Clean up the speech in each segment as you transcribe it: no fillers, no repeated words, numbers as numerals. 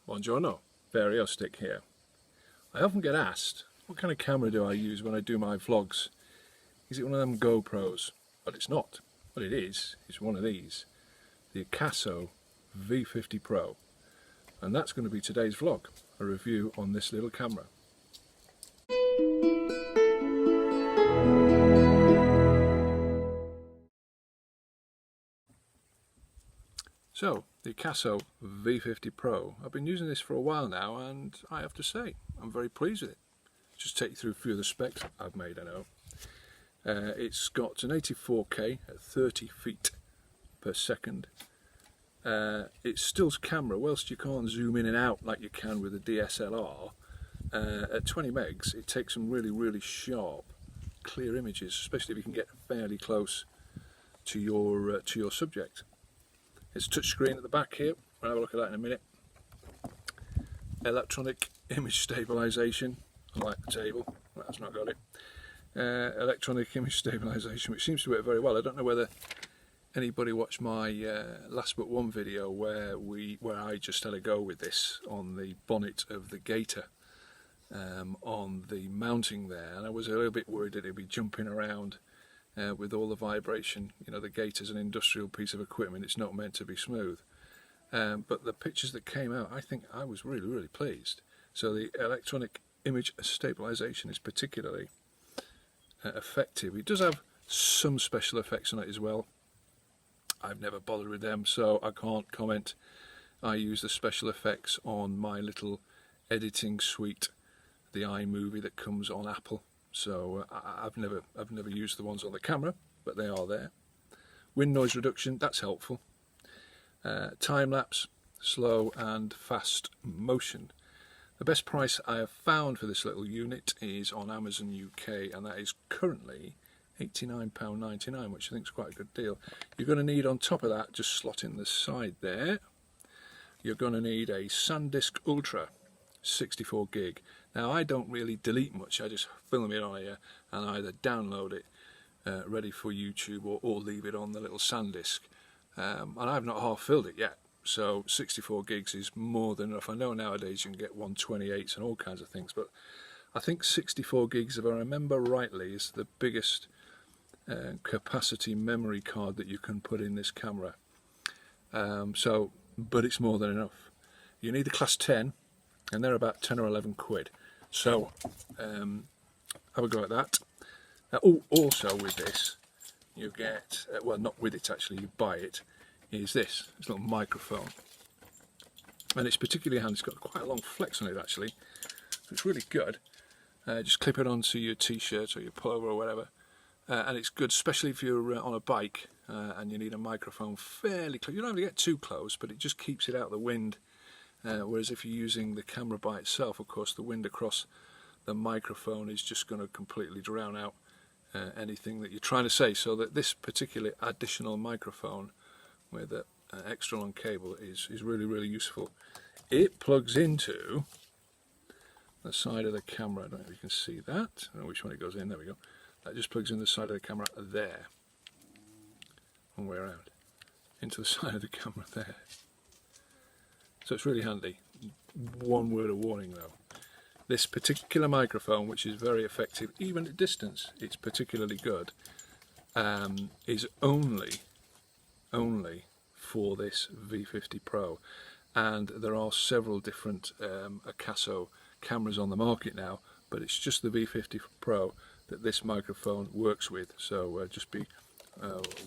Buongiorno, Vario Stick here. I often get asked, what kind of camera do I use when I do my vlogs? Is it one of them GoPros? But it's not. What it is one of these, the Akaso V50 Pro. And that's going to be today's vlog, a review on this little camera. So, the Akaso V50 Pro. I've been using this for a while now and I have to say, I'm very pleased with it. Just take you through a few of the specs I've made, I know. It's got an 84K at 30 feet per second. It stills camera, whilst you can't zoom in and out like you can with a DSLR. At 20 megs, it takes some really sharp, clear images, especially if you can get fairly close to your subject. It's touchscreen at the back here. We'll have a look at that in a minute. Electronic image stabilization, unlike the table, that's not got it. Electronic image stabilization, which seems to work very well. I don't know whether anybody watched my last but one video where I just had a go with this on the bonnet of the Gator, on the mounting there, and I was a little bit worried that it'd be jumping around with all the vibration. You know, the Gator's an industrial piece of equipment, it's not meant to be smooth. But the pictures that came out, I think I was really pleased. So the electronic image stabilization is particularly effective. It does have some special effects on it as well. I've never bothered with them, so I can't comment. I use the special effects on my little editing suite, the iMovie that comes on Apple. So I've never used the ones on the camera, but they are there. Wind noise reduction, that's helpful. Time lapse, slow and fast motion. The best price I have found for this little unit is on Amazon UK, and that is currently £89.99, which I think is quite a good deal. You're going to need, on top of that, just slot in the side there, you're going to need a SanDisk Ultra 64 gig. Now, I don't really delete much, I just film it on here and either download it ready for YouTube or leave it on the little SanDisk. And I've not half filled it yet, so 64 gigs is more than enough. I know nowadays you can get 128s and all kinds of things, but I think 64 gigs, if I remember rightly, is the biggest capacity memory card that you can put in this camera. But it's more than enough. You need the class 10, and they're about 10 or 11 quid. So have a go at that. Also with this, you get, well, not with it actually, you buy it, is this little microphone. And it's particularly handy. It's got quite a long flex on it actually, so it's really good. Just clip it onto your t-shirt or your pullover or whatever, and it's good, especially if you're on a bike and you need a microphone fairly close. You don't have to get too close, but it just keeps it out of the wind. Whereas if you're using the camera by itself, of course, the wind across the microphone is just going to completely drown out anything that you're trying to say. So that this particular additional microphone with an extra long cable is really useful. It plugs into the side of the camera. I don't know if you can see that. I don't know which one it goes in. There we go. That just plugs in the side of the camera there. One way around. Into the side of the camera there. So it's really handy. One word of warning though. This particular microphone, which is very effective, even at distance, it's particularly good, is only for this V50 Pro. And there are several different Akaso cameras on the market now, but it's just the V50 Pro that this microphone works with. So just be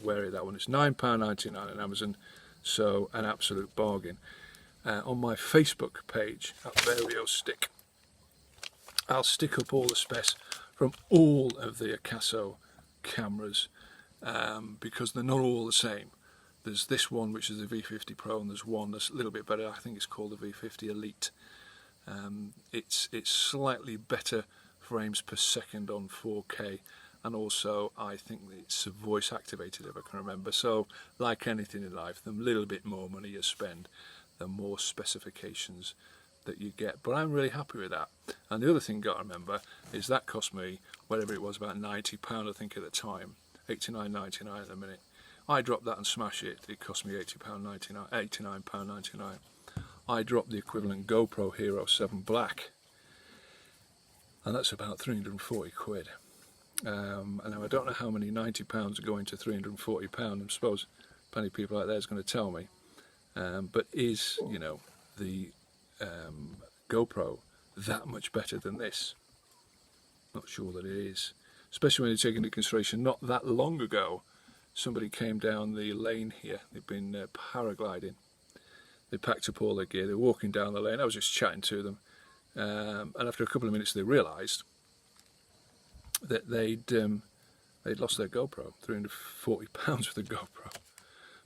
wary of that one. It's £9.99 on Amazon, so an absolute bargain. On my Facebook page at Vario Stick, I'll stick up all the specs from all of the Akaso cameras because they're not all the same. There's this one which is the V50 Pro, and there's one that's a little bit better. I think it's called the V50 Elite. It's slightly better frames per second on 4K, and also I think it's voice activated, if I can remember. So like anything in life, the little bit more money you spend, the more specifications that you get. But I'm really happy with that. And the other thing you got to remember is that cost me whatever it was, about £90 I think at the time, £89.99 at the minute. I dropped that and smash it. It cost me £89.99. I dropped the equivalent GoPro Hero 7 Black, and that's about 340 quid. And now I don't know how many £90 are going to £340. I suppose plenty of people out there is going to tell me. But is, you know, the GoPro that much better than this? Not sure that it is. Especially when you take into consideration, not that long ago, somebody came down the lane here. They've been paragliding. They packed up all their gear. They were walking down the lane. I was just chatting to them. And after a couple of minutes, they realised that they'd lost their GoPro, £340 with the GoPro.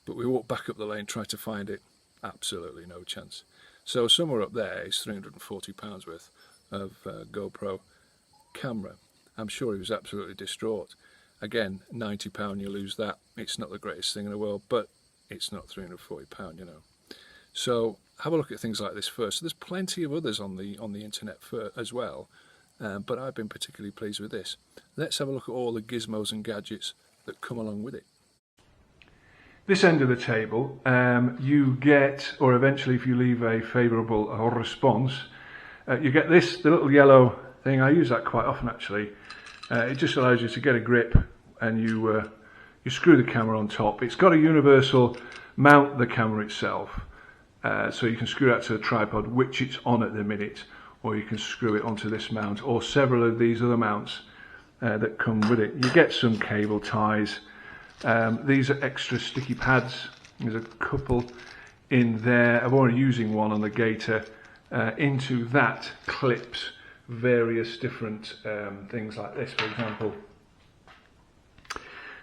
But we walked back up the lane, tried to find it, absolutely no chance. So somewhere up there is £340 worth of GoPro camera. I'm sure he was absolutely distraught. Again, £90, you lose that. It's not the greatest thing in the world, but it's not £340, you know. So have a look at things like this first. There's plenty of others on the internet as well, but I've been particularly pleased with this. Let's have a look at all the gizmos and gadgets that come along with it. This end of the table, you get, or eventually if you leave a favourable response, you get this, the little yellow thing. I use that quite often actually. It just allows you to get a grip, and you screw the camera on top. It's got a universal mount the camera itself, so you can screw that to the tripod which it's on at the minute, or you can screw it onto this mount or several of these other mounts that come with it. You get some cable ties. These are extra sticky pads. There's a couple in there. I'm already using one on the gator. Into that clips various different things like this. For example,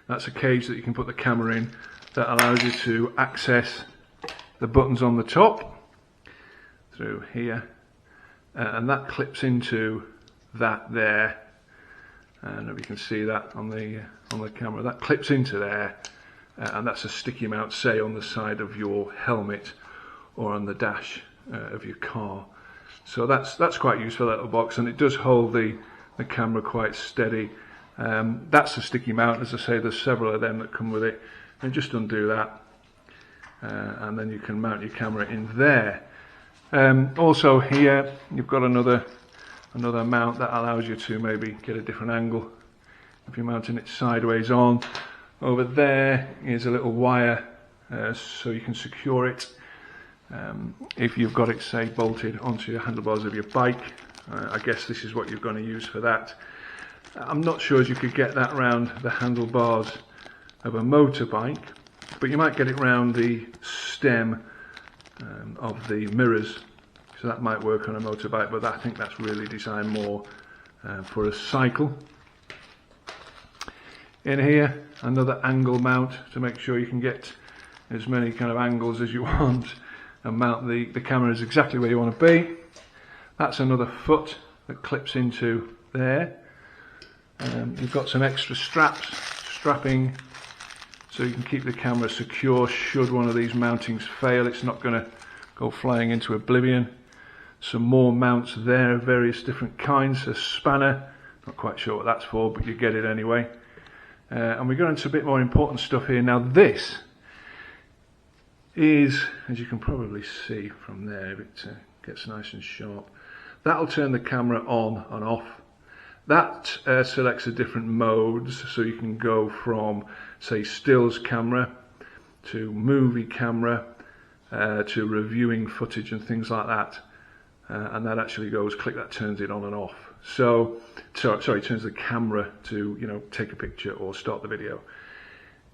that's a cage that you can put the camera in that allows you to access the buttons on the top through here, and that clips into that there. And if you can see that on the camera, that clips into there, and that's a sticky mount, say on the side of your helmet or on the dash of your car. So that's quite useful, that little box, and it does hold the camera quite steady. That's a sticky mount. As I say, there's several of them that come with it, and just undo that, and then you can mount your camera in there. Also here you've got another mount that allows you to maybe get a different angle if you're mounting it sideways on. Over there is a little wire so you can secure it if you've got it, say, bolted onto your handlebars of your bike. I guess this is what you're going to use for that. I'm not sure as you could get that round the handlebars of a motorbike, but you might get it round the stem of the mirrors. So that might work on a motorbike, but I think that's really designed more for a cycle. In here, another angle mount to make sure you can get as many kind of angles as you want and mount the cameras exactly where you want to be. That's another foot that clips into there. You've got some extra strapping so you can keep the camera secure should one of these mountings fail. It's not going to go flying into oblivion. Some more mounts there of various different kinds. A spanner, not quite sure what that's for, but you get it anyway. And we go into a bit more important stuff here. Now this is, as you can probably see from there, if it gets nice and sharp, that'll turn the camera on and off. That selects the different modes, so you can go from, say, stills camera to movie camera to reviewing footage and things like that. And that actually goes, click, that turns it on and off. So sorry, turns the camera to, you know, take a picture or start the video.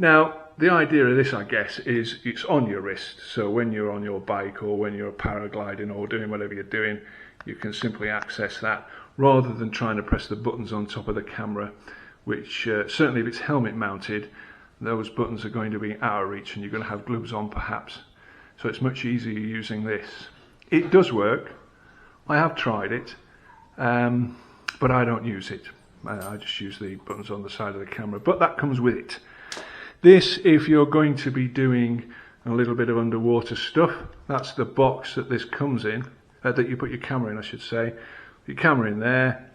Now, the idea of this, I guess, is it's on your wrist. So when you're on your bike or when you're paragliding or doing whatever you're doing, you can simply access that rather than trying to press the buttons on top of the camera, which certainly if it's helmet mounted, those buttons are going to be out of reach and you're going to have gloves on perhaps. So it's much easier using this. It does work. I have tried it, but I don't use it. I just use the buttons on the side of the camera, but that comes with it. This, if you're going to be doing a little bit of underwater stuff, that's the box that this comes in, that you put your camera in, I should say. Your camera in there,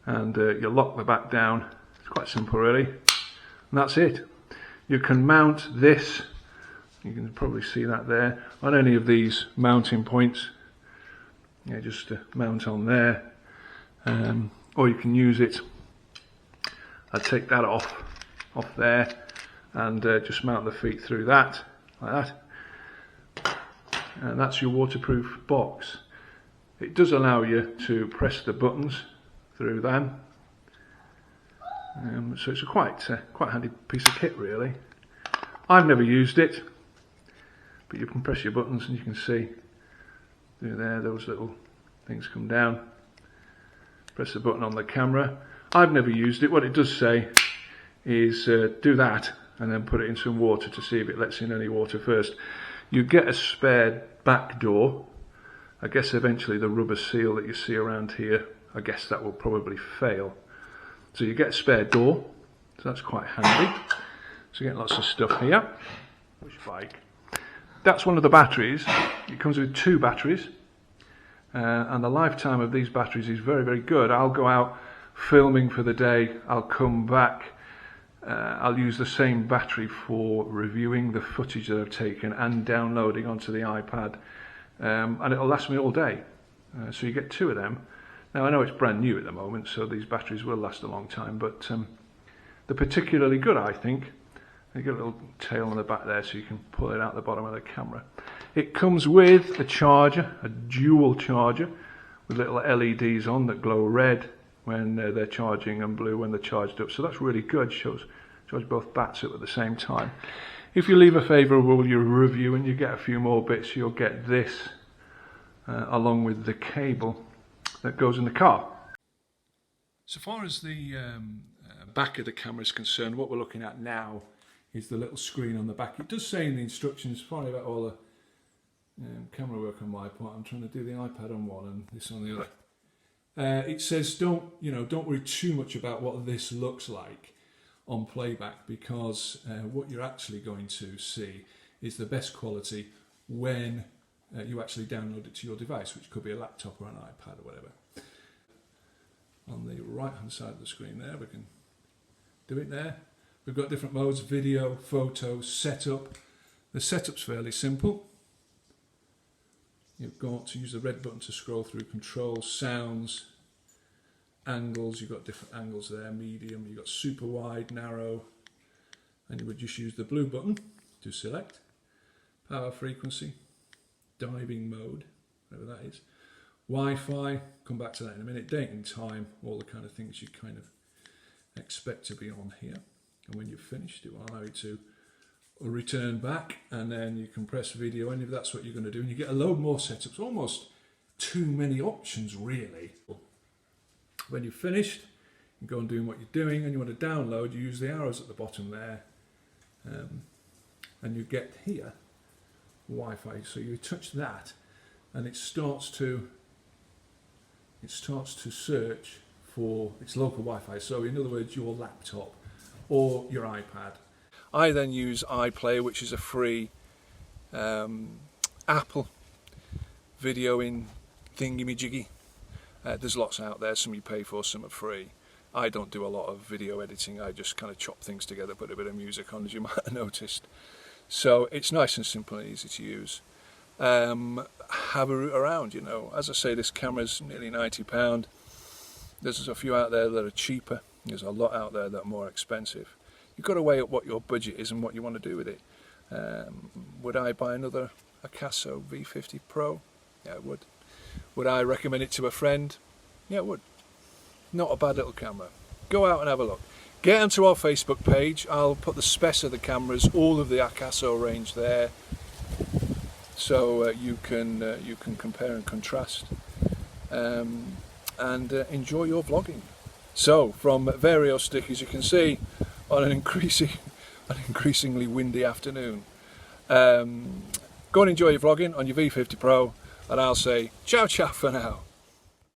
and you lock the back down. It's quite simple really, and that's it. You can mount this You can probably see that there on any of these mounting points. Yeah, just mount on there, or you can use it. I'd take that off there, and just mount the feet through that, like that. And that's your waterproof box. It does allow you to press the buttons through them, so it's a quite handy piece of kit, really. I've never used it, but you can press your buttons and you can see through there, those little things come down. Press the button on the camera. I've never used it. What it does say is do that and then put it in some water to see if it lets in any water first. You get a spare back door. I guess eventually the rubber seal that you see around here, I guess that will probably fail. So you get a spare door, so that's quite handy. So you get lots of stuff here. Push bike. That's one of the batteries. It comes with 2 batteries, and the lifetime of these batteries is very, very good. I'll go out filming for the day, I'll come back, I'll use the same battery for reviewing the footage that I've taken and downloading onto the iPad, and it'll last me all day. So you get 2 of them. Now I know it's brand new at the moment, so these batteries will last a long time, but they're particularly good, I think. You get a little tail on the back there so you can pull it out the bottom of the camera. It comes with a charger, a dual charger, with little LEDs on that glow red when they're charging and blue when they're charged up. So that's really good, shows both bats up at the same time. If you leave a favourable review and you get a few more bits, you'll get this along with the cable that goes in the car. So far as the back of the camera is concerned, what we're looking at now is the little screen on the back. It does say in the instructions, sorry about all the camera work on my part, I'm trying to do the iPad on one and this on the other. It says don't worry too much about what this looks like on playback, because what you're actually going to see is the best quality when you actually download it to your device, which could be a laptop or an iPad or whatever. On the right hand side of the screen there, we can do it there. We've got different modes: video, photo, setup. The setup's fairly simple. You've got to use the red button to scroll through controls, sounds, angles. You've got different angles there: medium, you've got super wide, narrow, and you would just use the blue button to select. Power, frequency, diving mode, whatever that is. Wi-Fi, come back to that in a minute. Date and time, all the kind of things you kind of expect to be on here. And when you've finished, it will allow you to return back, and then you can press video, and if that's what you're going to do, and you get a load more setups. Almost too many options, really. When you've finished, you go on doing what you're doing, and you want to download, you use the arrows at the bottom there, and you get here Wi-Fi. So you touch that, and it starts to search for its local Wi-Fi. So in other words, your laptop or your iPad. I then use iPlayer, which is a free Apple videoing thingy-majiggy. There's lots out there, some you pay for, some are free. I don't do a lot of video editing, I just kind of chop things together, put a bit of music on, as you might have noticed. So it's nice and simple and easy to use. Have a root around, you know. As I say, this camera's nearly £90. There's a few out there that are cheaper. There's a lot out there that are more expensive. You've got to weigh up what your budget is and what you want to do with it. Would I buy another Akaso V50 Pro? Yeah, I would. Would I recommend it to a friend? Yeah, I would. Not a bad little camera. Go out and have a look. Get onto our Facebook page. I'll put the specs of the cameras, all of the Akaso range there, so you can compare and contrast and enjoy your vlogging. So, from Vario Stick, as you can see, on an increasingly windy afternoon, go and enjoy your vlogging on your V50 Pro, and I'll say ciao ciao for now.